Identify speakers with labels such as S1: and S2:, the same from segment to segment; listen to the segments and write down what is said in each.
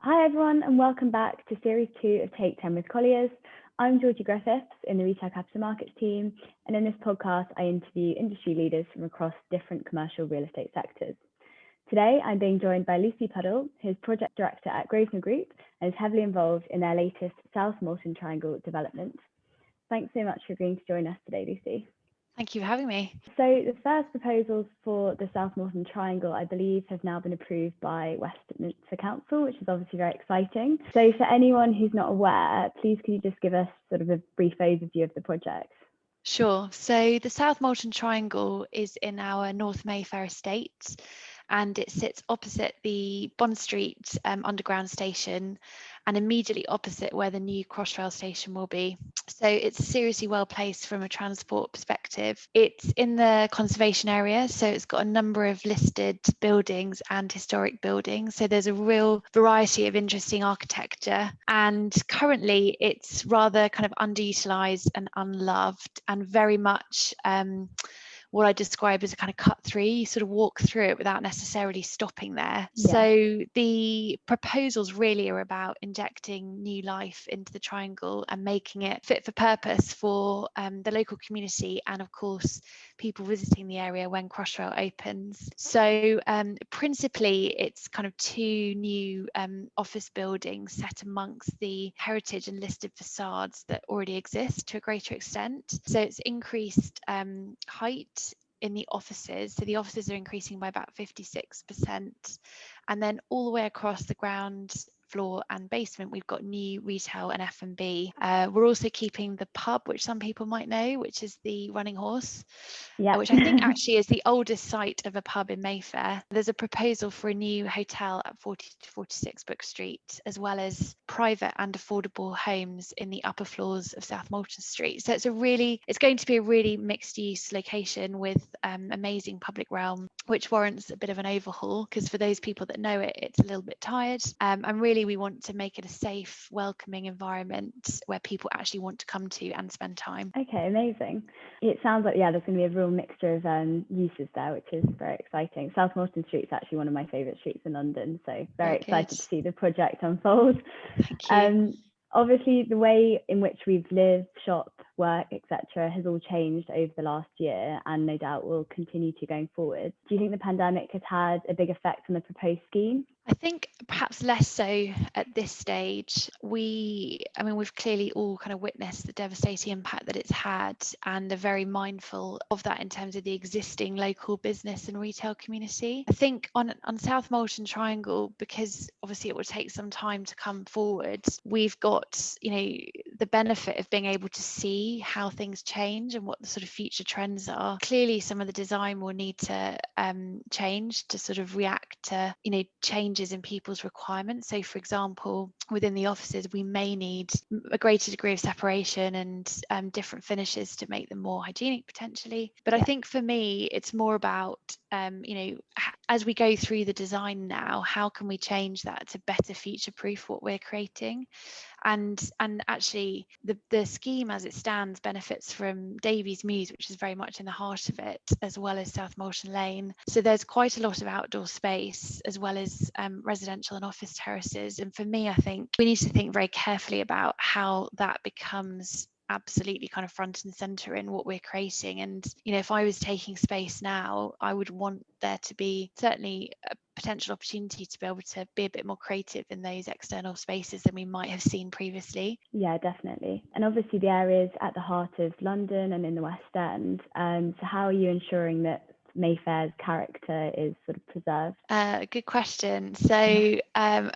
S1: Hi everyone, and welcome back to Series 2 of Take 10 with Colliers. I'm Georgie Griffiths in the Retail Capital Markets team, and in this podcast I interview industry leaders from across different commercial real estate sectors. Today I'm being joined by Lucy Puddle, who's Project Director at Grosvenor Group and is heavily involved in their latest South Molton Triangle development. Thanks so much for agreeing to join us today, Lucy.
S2: Thank you for having me.
S1: So the first proposals for the South Molton Triangle, I believe, have now been approved by Westminster Council, which is obviously very exciting. So for anyone who's not aware, please can you just give us sort of a brief overview of the project?
S2: Sure. So the South Molton Triangle is in our North Mayfair estate, and it sits opposite the Bond Street underground station and immediately opposite where the new Crossrail station will be. So it's seriously well placed from a transport perspective. It's in the conservation area, so it's got a number of listed buildings and historic buildings. So there's a real variety of interesting architecture, and currently it's rather kind of underutilized and unloved, and very much what I describe as a kind of cut through. You sort of walk through it without necessarily stopping there. Yeah. So the proposals really are about injecting new life into the triangle and making it fit for purpose for the local community and of course people visiting the area when Crossrail opens. So principally it's kind of two new office buildings set amongst the heritage and listed facades that already exist to a greater extent. So it's increased height in the offices. So the offices are increasing by about 56%. And then all the way across the ground floor and basement, we've got new retail and F&B. We're also keeping the pub, which some people might know, which is the Running Horse, which I think actually is the oldest site of a pub in Mayfair. There's a proposal for a new hotel at 40 to 46 Brook Street, as well as private and affordable homes in the upper floors of South Molton Street. So it's going to be a really mixed use location with amazing public realm, which warrants a bit of an overhaul, because for those people that know it, it's a little bit tired. And really we want to make it a safe, welcoming environment where people actually want to come to and spend time.
S1: Okay, amazing. It sounds like, there's going to be a real mixture of uses there, which is very exciting. South Molton Street is actually one of my favourite streets in London, so very excited to see the project unfold.
S2: Thank you.
S1: Obviously, the way in which we've lived, shop, work, etc. has all changed over the last year and no doubt will continue to going forward. Do you think the pandemic has had a big effect on the proposed scheme?
S2: I think perhaps less so at this stage. We've clearly all kind of witnessed the devastating impact that it's had and are very mindful of that in terms of the existing local business and retail community. I think on South Molton Triangle, because obviously it will take some time to come forward, we've got, the benefit of being able to see how things change and what the sort of future trends are. Clearly some of the design will need to change to sort of react to, changes in people's requirements. So for example, within the offices, we may need a greater degree of separation and different finishes to make them more hygienic potentially. But I think for me, it's more about, as we go through the design now, how can we change that to better future-proof what we're creating? And actually the scheme as it stands benefits from Davies Mews, which is very much in the heart of it, as well as South Molton Lane. So there's quite a lot of outdoor space as well as residential and office terraces. And for me, I think we need to think very carefully about how that becomes absolutely kind of front and center in what we're creating. And if I was taking space now, I would want there to be certainly a potential opportunity to be able to be a bit more creative in those external spaces than we might have seen previously.
S1: Yeah, definitely. And obviously the area is at the heart of London and in the West End. So how are you ensuring that Mayfair's character is sort of preserved?
S2: Good question. So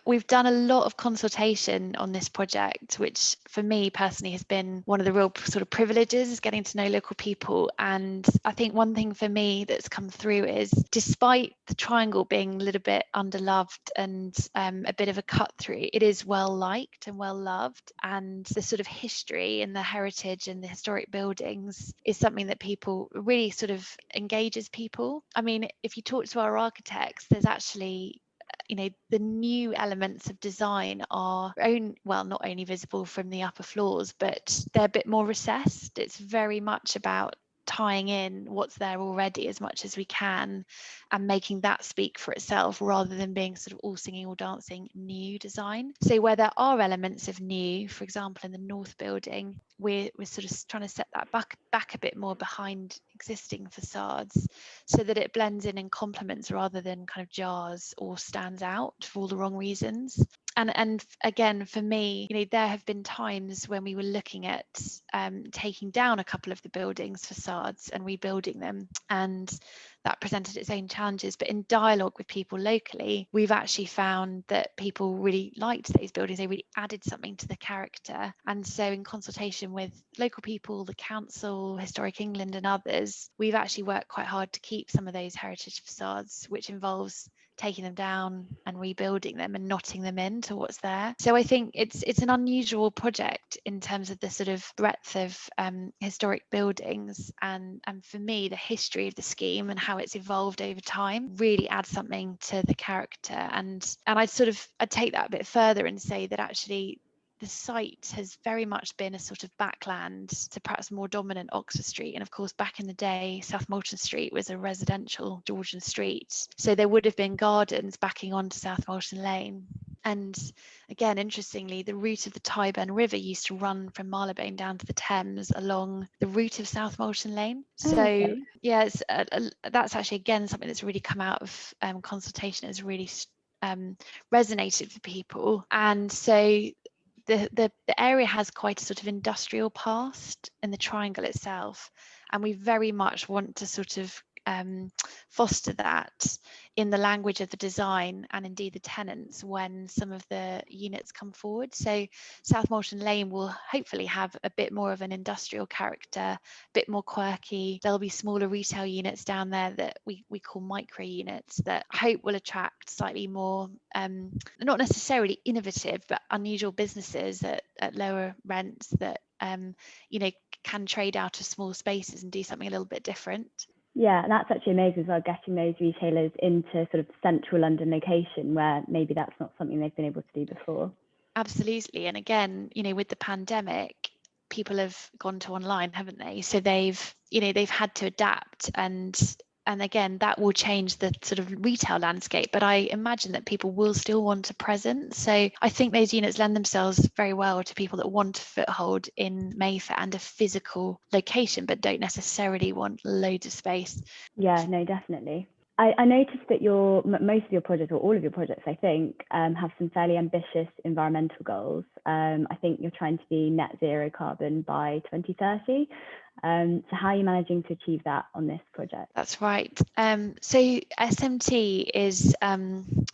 S2: we've done a lot of consultation on this project, which for me personally has been one of the real sort of privileges, is getting to know local people. And I think one thing for me that's come through is, despite the triangle being a little bit underloved and a bit of a cut through, it is well liked and well loved. And the sort of history and the heritage and the historic buildings is something that people really sort of engages people. I mean, if you talk to our architects, there's actually, the new elements of design are not only visible from the upper floors, but they're a bit more recessed. It's very much about tying in what's there already as much as we can and making that speak for itself, rather than being sort of all singing all dancing new design. So where there are elements of new, for example in the north building, we're sort of trying to set that back a bit more behind existing facades, so that it blends in and complements rather than kind of jars or stands out for all the wrong reasons. And again, for me, there have been times when we were looking at taking down a couple of the buildings' facades and rebuilding them, and that presented its own challenges. But in dialogue with people locally, we've actually found that people really liked those buildings. They really added something to the character. And so in consultation with local people, the council, Historic England and others, we've actually worked quite hard to keep some of those heritage facades, which involves taking them down and rebuilding them and knotting them into what's there. So I think it's an unusual project in terms of the sort of breadth of historic buildings, and for me the history of the scheme and how it's evolved over time really adds something to the character. And I'd take that a bit further and say that actually the site has very much been a sort of backland to perhaps more dominant Oxford Street. And of course, back in the day, South Molton Street was a residential Georgian street. So there would have been gardens backing onto South Molton Lane. And again, interestingly, the route of the Tyburn River used to run from Marylebone down to the Thames along the route of South Molton Lane. So
S1: okay.
S2: yeah, that's actually, again, something that's really come out of consultation, has really resonated with people. And so the area has quite a sort of industrial past in the triangle itself, and we very much want to sort of foster that in the language of the design and indeed the tenants when some of the units come forward. So South Molton Lane will hopefully have a bit more of an industrial character, a bit more quirky. There'll be smaller retail units down there that we call micro units that I hope will attract slightly more not necessarily innovative but unusual businesses at lower rents that can trade out of small spaces and do something a little bit different.
S1: Yeah, and that's actually amazing as well, getting those retailers into sort of central London location where maybe that's not something they've been able to do before.
S2: Absolutely. And again, with the pandemic, people have gone to online, haven't they? So they've had to adapt, and again, that will change the sort of retail landscape, but I imagine that people will still want a presence. So I think those units lend themselves very well to people that want a foothold in Mayfair and a physical location, but don't necessarily want loads of space.
S1: Yeah, no, definitely. I noticed that most of your projects, or all of your projects, I think, have some fairly ambitious environmental goals. I think you're trying to be net zero carbon by 2030. So how are you managing to achieve that on this project?
S2: That's right. So SMT is a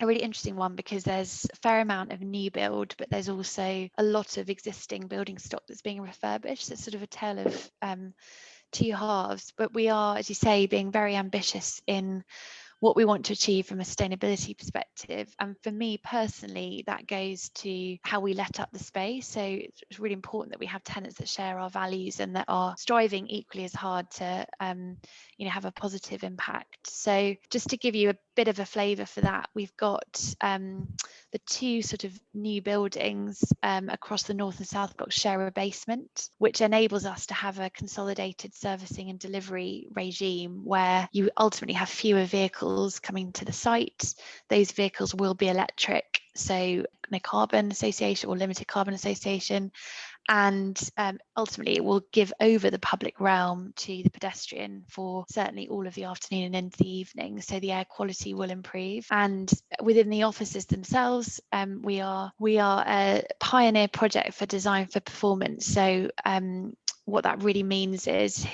S2: really interesting one because there's a fair amount of new build, but there's also a lot of existing building stock that's being refurbished. It's sort of a tale of two halves, but we are, as you say, being very ambitious in what we want to achieve from a sustainability perspective. And for me personally, that goes to how we let up the space. So it's really important that we have tenants that share our values and that are striving equally as hard to have a positive impact. So just to give you a bit of a flavour for that, we've got the two sort of new buildings across the north and south blocks share a basement, which enables us to have a consolidated servicing and delivery regime where you ultimately have fewer vehicles coming to the site. Those vehicles will be electric, so no carbon association or limited carbon association, and ultimately it will give over the public realm to the pedestrian for certainly all of the afternoon and into the evening, so the air quality will improve. And within the offices themselves, we are a pioneer project for design for performance. So what that really means is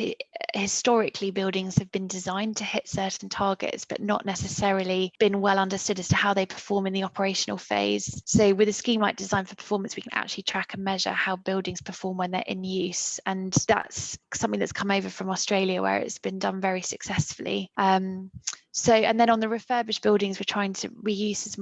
S2: historically buildings have been designed to hit certain targets but not necessarily been well understood as to how they perform in the operational phase. So with a scheme like design for performance, we can actually track and measure how buildings perform when they're in use, and that's something that's come over from Australia where it's been done very successfully. And then on the refurbished buildings, we're trying to reuse as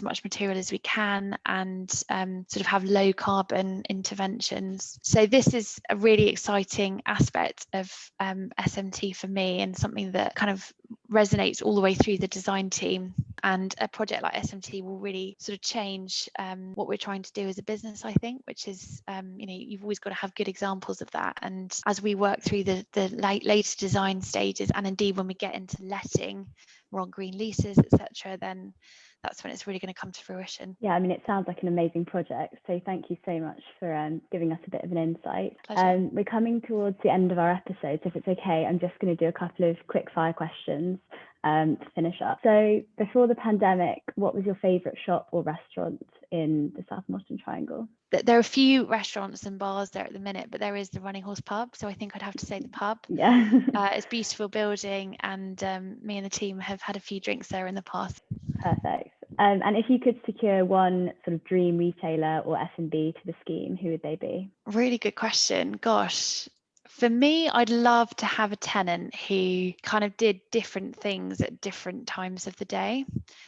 S2: much material as we can and sort of have low carbon interventions. So this is a really exciting aspect of SMT for me, and something that kind of resonates all the way through the design team. And a project like SMT will really sort of change what we're trying to do as a business, I think, which is, you've always got to have good examples of that. And as we work through the later design stages, and indeed when we get into letting, we're on green leases, etc., then that's when it's really going to come to fruition.
S1: Yeah, I mean, it sounds like an amazing project. So thank you so much for giving us a bit of an insight.
S2: Pleasure.
S1: We're coming towards the end of our episode. So if it's okay, I'm just going to do a couple of quick fire questions to finish up. So before the pandemic, what was your favourite shop or restaurant in the South Molton Triangle?
S2: There are a few restaurants and bars there at the minute, but there is the Running Horse pub. So I think I'd have to say the pub.
S1: Yeah.
S2: It's a beautiful building, and me and the team have had a few drinks there in the past.
S1: Perfect. And if you could secure one sort of dream retailer or F&B to the scheme, who would they be?
S2: Really good question. Gosh. For me, I'd love to have a tenant who kind of did different things at different times of the day.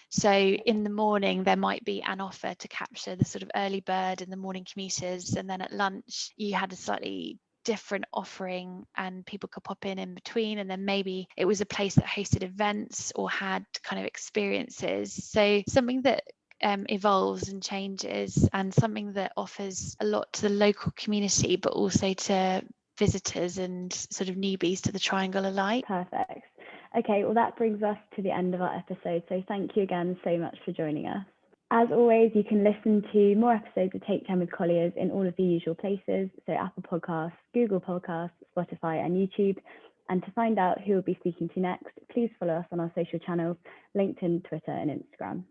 S2: So in the morning, there might be an offer to capture the sort of early bird and the morning commuters. And then at lunch, you had a slightly different offering and people could pop in between. And then maybe it was a place that hosted events or had kind of experiences. So something that evolves and changes, and something that offers a lot to the local community, but also to visitors and sort of newbies to the Triangle alike.
S1: Perfect. Okay, well, that brings us to the end of our episode. So thank you again so much for joining us. As always, you can listen to more episodes of Take 10 with Colliers in all of the usual places. So Apple Podcasts, Google Podcasts, Spotify and YouTube. And to find out who we'll be speaking to next, please follow us on our social channels, LinkedIn, Twitter and Instagram.